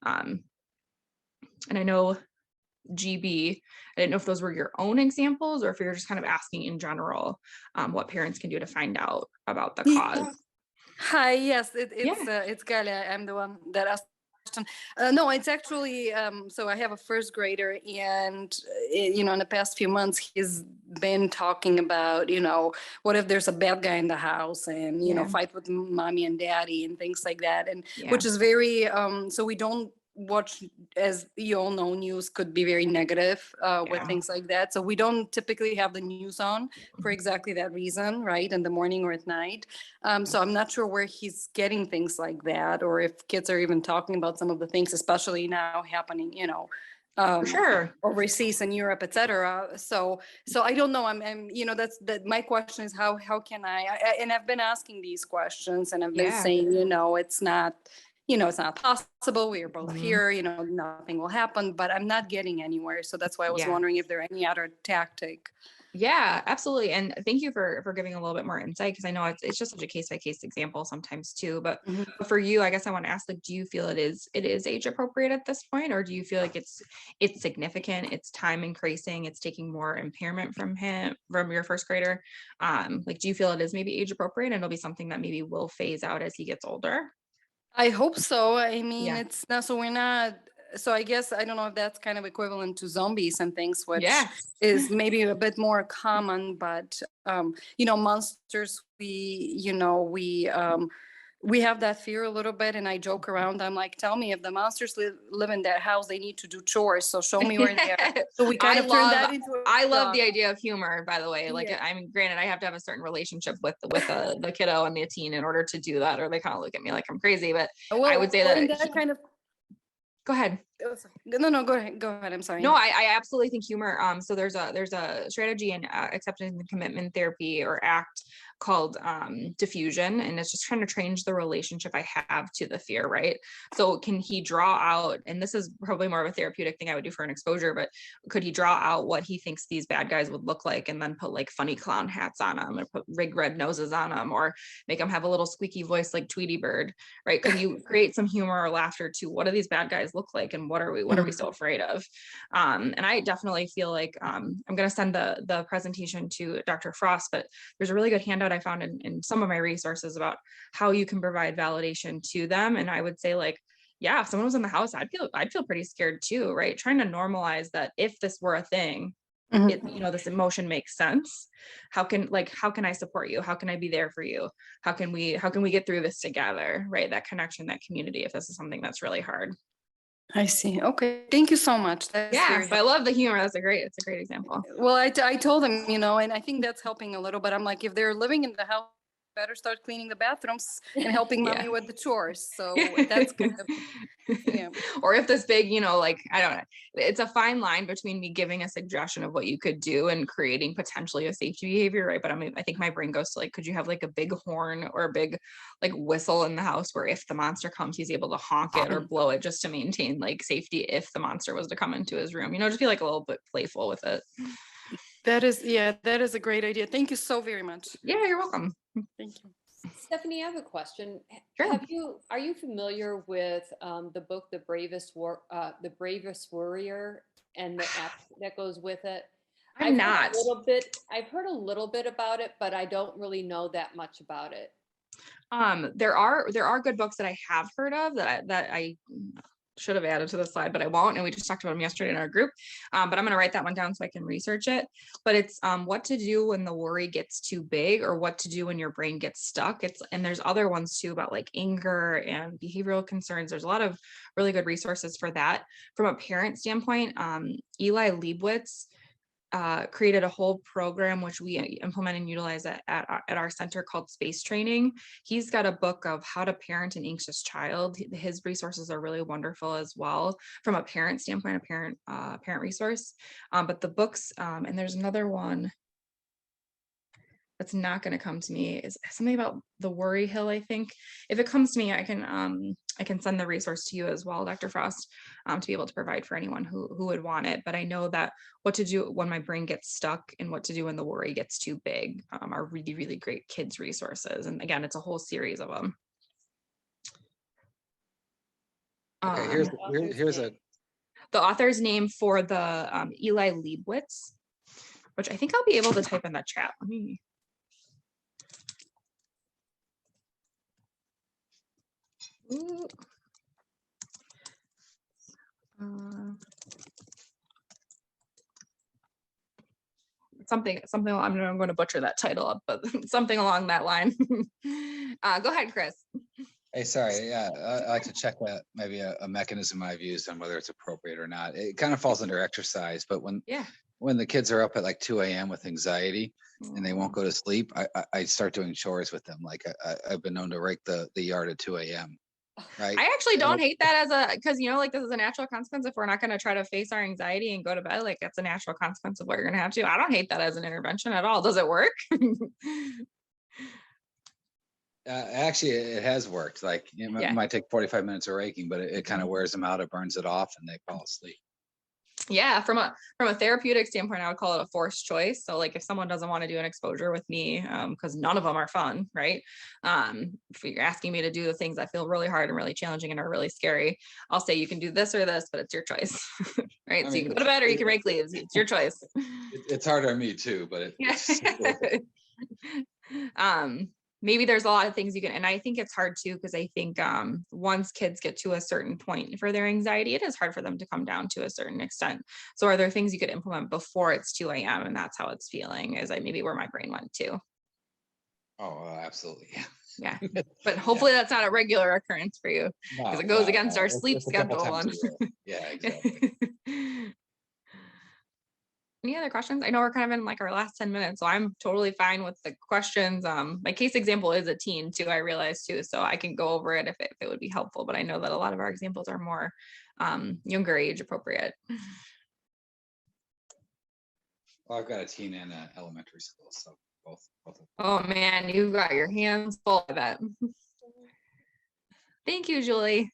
And I know GB, I didn't know if those were your own examples or if you're just kind of asking in general what parents can do to find out about the cause. Hi, yes, it's Galia. I'm the one that asked the question. No, it's actually, so I have a first grader, and, in the past few months, he's been talking about, what if there's a bad guy in the house and, fight with mommy and daddy and things like that. And which is very, so we don't watch, as you all know, news could be very negative with things like that. So we don't typically have the news on for exactly that reason, right? In the morning or at night. So I'm not sure where he's getting things like that, or if kids are even talking about some of the things, especially now happening, For sure. overseas in Europe, etc. So I don't know. I'm my question is how can I and I've been asking these questions, and I've been saying, it's not, it's not possible. We are both here, nothing will happen, but I'm not getting anywhere. So that's why I was wondering if there are any other tactic. Yeah, absolutely. And thank you for giving a little bit more insight, because I know it's just such a case-by-case example sometimes too. But for you, I guess I want to ask, like, do you feel it is age appropriate at this point, or do you feel like it's significant, it's time increasing, it's taking more impairment from your first grader? Like, do you feel it is maybe age appropriate and it'll be something that maybe will phase out as he gets older? I hope so. I mean, it's not, so we're not, so I guess, I don't know if that's kind of equivalent to zombies and things, which is maybe a bit more common, but, monsters, we have that fear a little bit, and I joke around. I'm like, tell me, if the monsters live in that house, they need to do chores. So show me where they are. So we kind of turn that into I love the idea of humor, by the way. Like, I mean, granted, I have to have a certain relationship with the kiddo and the teen in order to do that, or they kind of look at me like I'm crazy. But I would say that kind of. Go ahead. No, go ahead. I'm sorry. No, I absolutely think humor. So there's a strategy in acceptance and commitment therapy, or ACT, called diffusion, and it's just trying to change the relationship I have to the fear, right? So can he draw out, and this is probably more of a therapeutic thing I would do for an exposure, but could he draw out what he thinks these bad guys would look like, and then put like funny clown hats on them, or put big red noses on them, or make them have a little squeaky voice like Tweety Bird, right? Could you create some humor or laughter to what do these bad guys look like, and what are we so afraid of? And I definitely feel like I'm going to send the presentation to Dr. Frost, but there's a really good handout I found in some of my resources about how you can provide validation to them. And I would say, like, yeah, if someone was in the house, I'd feel pretty scared too, right? Trying to normalize that if this were a thing, this emotion makes sense. How can I support you? How can I be there for you? How can we get through this together, right? That connection, that community, if this is something that's really hard. I see. Okay. Thank you so much. Yes, I love the humor. It's a great example. Well, I told them, and I think that's helping a little, but I'm like, if they're living in the house, better start cleaning the bathrooms and helping mommy with the chores. So that's kind of, yeah. Or if this big, I don't know, it's a fine line between me giving a suggestion of what you could do and creating potentially a safety behavior, right? But I think my brain goes to like, could you have like a big horn or a big like whistle in the house where if the monster comes, he's able to honk it or blow it just to maintain like safety if the monster was to come into his room, just be like a little bit playful with it. That is a great idea. Thank you so very much. Yeah, you're welcome. Thank you. Stephanie, I have a question. Sure. Are you familiar with the book, The Bravest Warrior, and the app that goes with it? I'm not. I've heard a little bit about it, but I don't really know that much about it. There are good books that I have heard of that I should have added to the slide, but I won't. And we just talked about them yesterday in our group. But I'm going to write that one down so I can research it. But it's what to do when the worry gets too big, or what to do when your brain gets stuck. And there's other ones too about like anger and behavioral concerns. There's a lot of really good resources for that. From a parent standpoint, Eli Liebowitz created a whole program which we implement and utilize at our center called Space Training. He's got a book of how to parent an anxious child. His resources are really wonderful as well from a parent standpoint, a parent resource. But the books, and there's another one that's not going to come to me, is something about the worry hill. I think if it comes to me, I can send the resource to you as well, Dr. Frost, to be able to provide for anyone who would want it. But I know that what to do when my brain gets stuck and what to do when the worry gets too big are really, really great kids resources. And again, it's a whole series of them. Okay, here's the author's name for the Eli Liebowitz, which I think I'll be able to type in the chat. Let me. Something I'm going to butcher that title up, but something along that line. Go ahead, Chris. Hey, sorry. Yeah, I like to check that maybe a mechanism I've used on whether it's appropriate or not. It kind of falls under exercise, but when the kids are up at like 2 a.m. with anxiety and they won't go to sleep, I start doing chores with them. Like I've been known to rake the yard at 2 a.m. Right. I actually don't hate that because this is a natural consequence. If we're not going to try to face our anxiety and go to bed, like that's a natural consequence of what you're going to have to do. I don't hate that as an intervention at all. Does it work? Actually, it has worked. Like it might take 45 minutes of raking, but it kind of wears them out. It burns it off and they fall asleep. Yeah, from a therapeutic standpoint, I would call it a forced choice. So like if someone doesn't want to do an exposure with me, because none of them are fun, right? If you're asking me to do the things that feel really hard and really challenging and are really scary, I'll say you can do this or this, but it's your choice, right? So you can go to bed or you can rake leaves. It's your choice. It's hard on me too, but maybe there's a lot of things you can, and I think it's hard too, because I think once kids get to a certain point for their anxiety, it is hard for them to come down to a certain extent. So are there things you could implement before it's 2 a.m. and that's how it's feeling, is maybe where my brain went to? Oh, absolutely. Yeah. But hopefully that's not a regular occurrence for you, because it goes against our sleep schedule. Yeah, exactly. Any other questions? I know we're kind of in like our last 10 minutes, so I'm totally fine with the questions. My case example is a teen too, I realize too, so I can go over it if it would be helpful, but I know that a lot of our examples are more younger age appropriate. Well, I've got a teen in elementary school, so both of them. Oh man, you've got your hands full, I bet. Thank you, Julie.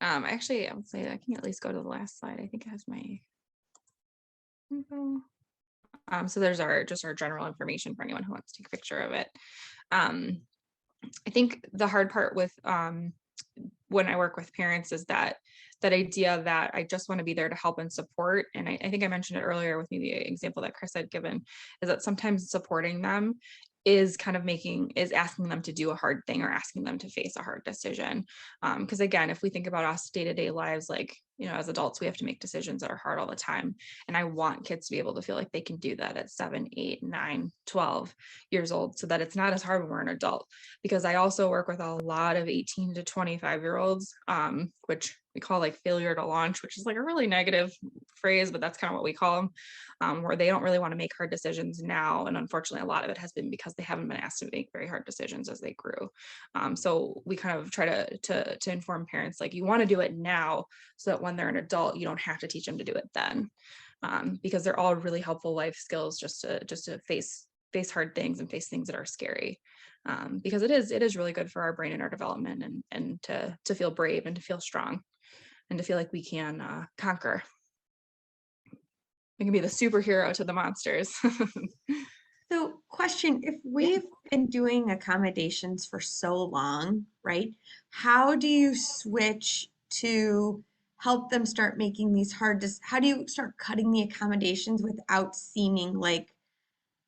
Actually, I would say I can at least go to the last slide. I think it has my info. So there's our general information for anyone who wants to take a picture of it. I think the hard part with when I work with parents is that idea that I just want to be there to help and support. And I think I mentioned it earlier with maybe the example that Chris had given, is that sometimes supporting them is kind of asking them to do a hard thing or asking them to face a hard decision. Because again, if we think about us day-to-day lives, like, you know, as adults, we have to make decisions that are hard all the time. And I want kids to be able to feel like they can do that at 7, 8, 9, 12 years old, so that it's not as hard when we're an adult. Because I also work with a lot of 18 to 25-year-olds, which we call like failure to launch, which is like a really negative phrase, but that's kind of what we call them, where they don't really want to make hard decisions now. And unfortunately, a lot of it has been because they haven't been asked to make very hard decisions as they grew. So we kind of try to inform parents, like, you want to do it now so that when they're an adult, you don't have to teach them to do it then, because they're all really helpful life skills just to face hard things and face things that are scary. Because it is really good for our brain and our development, and to feel brave and to feel strong and to feel like we can conquer. We can be the superhero to the monsters. So question, if we've been doing accommodations for so long, right? How do you switch to help them start making these how do you start cutting the accommodations without seeming like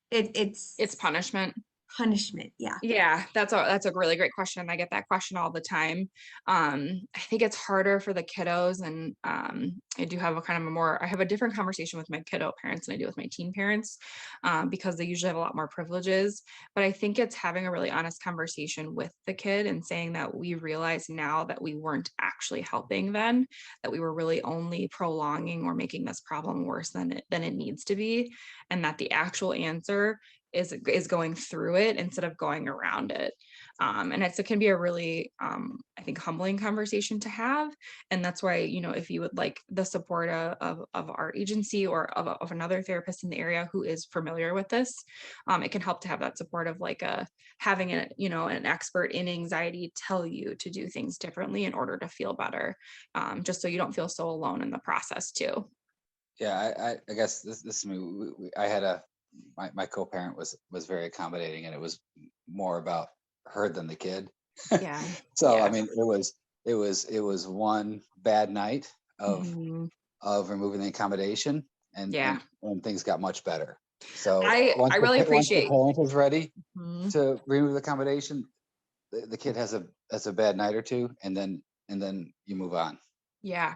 it's punishment? Punishment, yeah. Yeah, that's a really great question. I get that question all the time. I think it's harder for the kiddos, and I do have I have a different conversation with my kiddo parents than I do with my teen parents, because they usually have a lot more privileges. But I think it's having a really honest conversation with the kid and saying that we realize now that we weren't actually helping then, that we were really only prolonging or making this problem worse than it needs to be, and that the actual answer is going through it instead of going around it. And it can be a really, I think, humbling conversation to have. And that's why, you know, if you would like the support of our agency or of another therapist in the area who is familiar with this, it can help to have that support of like having an expert in anxiety tell you to do things differently in order to feel better, just so you don't feel so alone in the process too. Yeah, I guess this is me. I had my co-parent was very accommodating, and it was more about her than the kid. Yeah. So yeah. I mean, it was one bad night of removing the accommodation, and things got much better. So I really appreciate once the parent is ready to remove the accommodation, the kid has a bad night or two, and then you move on. Yeah.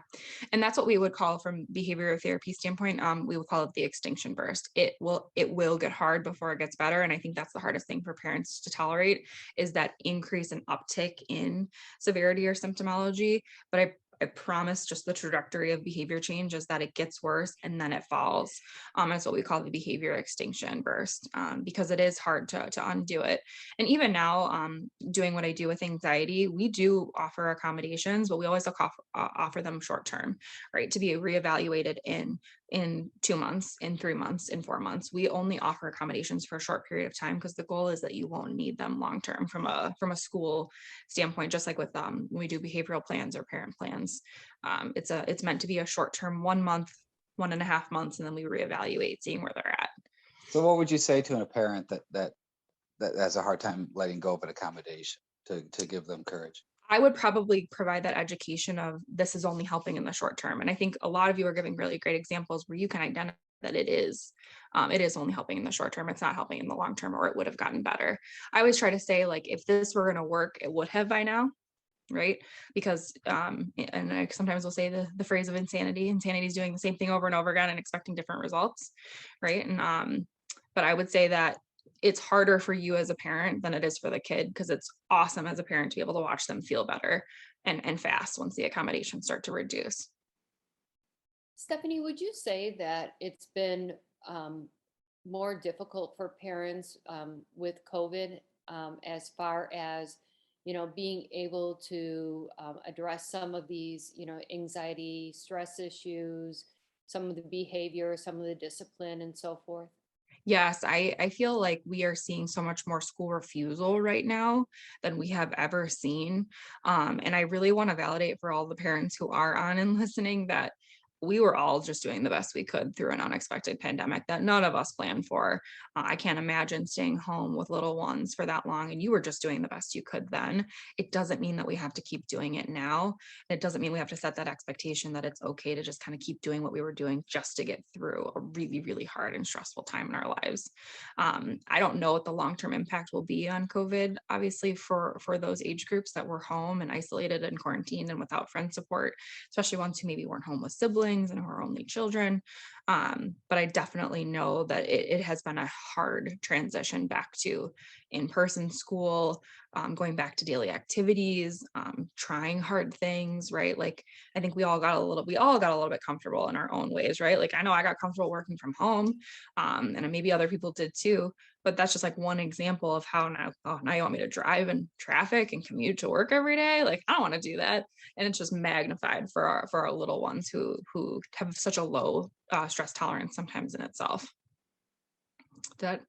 And that's what we would call, from behavioral therapy standpoint, we would call it the extinction burst. It will get hard before it gets better. And I think that's the hardest thing for parents to tolerate, is that increase and uptick in severity or symptomology. But I promise, just the trajectory of behavior change is that it gets worse and then it falls. That's what we call the behavior extinction burst, because it is hard to undo it. And even now, doing what I do with anxiety, we do offer accommodations, but we always offer them short term, right? To be reevaluated in 2 months, in 3 months, in 4 months. We only offer accommodations for a short period of time, because the goal is that you won't need them long term from a school standpoint. Just like with when we do behavioral plans or parent plans, it's meant to be a short term, 1 month, 1.5 months, and then we reevaluate, seeing where they're at. So what would you say to a parent that has a hard time letting go of an accommodation, to give them courage? I would probably provide that education of, this is only helping in the short term. And I think a lot of you are giving really great examples where you can identify that it is only helping in the short term. It's not helping in the long term, or it would have gotten better. I always try to say, like, if this were going to work, it would have by now. Right? Because, and I sometimes will say the phrase of insanity is doing the same thing over and over again and expecting different results. Right. And, but I would say that it's harder for you as a parent than it is for the kid, because it's awesome as a parent to be able to watch them feel better and fast once the accommodations start to reduce. Stephanie, would you say that it's been more difficult for parents with COVID, as far as, being able to address some of these, anxiety, stress issues, some of the behavior, some of the discipline and so forth? Yes, I feel like we are seeing so much more school refusal right now than we have ever seen. And I really want to validate for all the parents who are on and listening that we were all just doing the best we could through an unexpected pandemic that none of us planned for. I can't imagine staying home with little ones for that long, and you were just doing the best you could then. It doesn't mean that we have to keep doing it now. It doesn't mean we have to set that expectation that it's okay to just kind of keep doing what we were doing just to get through a really, really hard and stressful time in our lives. I don't know what the long-term impact will be on COVID, obviously for those age groups that were home and isolated and quarantined and without friend support, especially ones who maybe weren't home with siblings and who are only children. But I definitely know that it has been a hard transition back to in-person school, going back to daily activities, trying hard things, right? Like, I think we all got a little bit comfortable in our own ways, right? Like, I know I got comfortable working from home, and maybe other people did too, but that's just like one example of how now you want me to drive in traffic and commute to work every day. Like, I don't want to do that. And it's just magnified for our little ones who have such a low stress tolerance sometimes in itself. Did that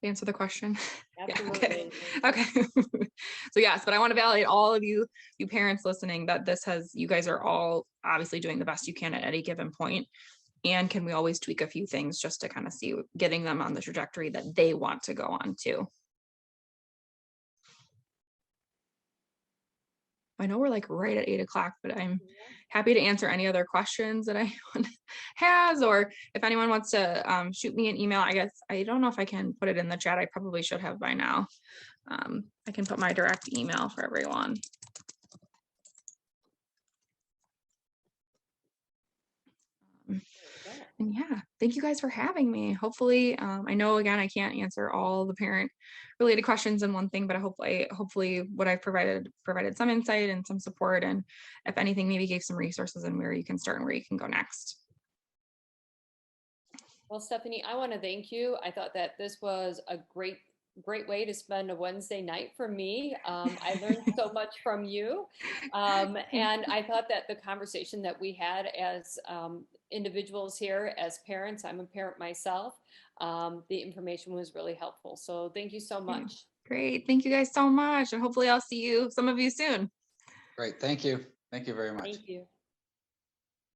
answer the question? Absolutely. Yeah, okay. So yes, but I want to validate all of you parents listening that you guys are all obviously doing the best you can at any given point. And can we always tweak a few things just to kind of see getting them on the trajectory that they want to go on to? I know we're like right at 8 o'clock, but I'm happy to answer any other questions that anyone has, or if anyone wants to shoot me an email. I guess I don't know if I can put it in the chat. I probably should have by now. I can put my direct email for everyone. And yeah, thank you guys for having me. Hopefully, I know again, I can't answer all the parent related questions in one thing, but hopefully what I've provided some insight and some support, and if anything, maybe gave some resources and where you can start and where you can go next. Well, Stephanie, I want to thank you. I thought that this was a great way to spend a Wednesday night for me. I learned so much from you. And I thought that the conversation that we had as individuals here, as parents, I'm a parent myself, the information was really helpful. So thank you so much. Great. Thank you guys so much. And hopefully I'll see some of you soon. Great. Thank you. Thank you very much. Thank you.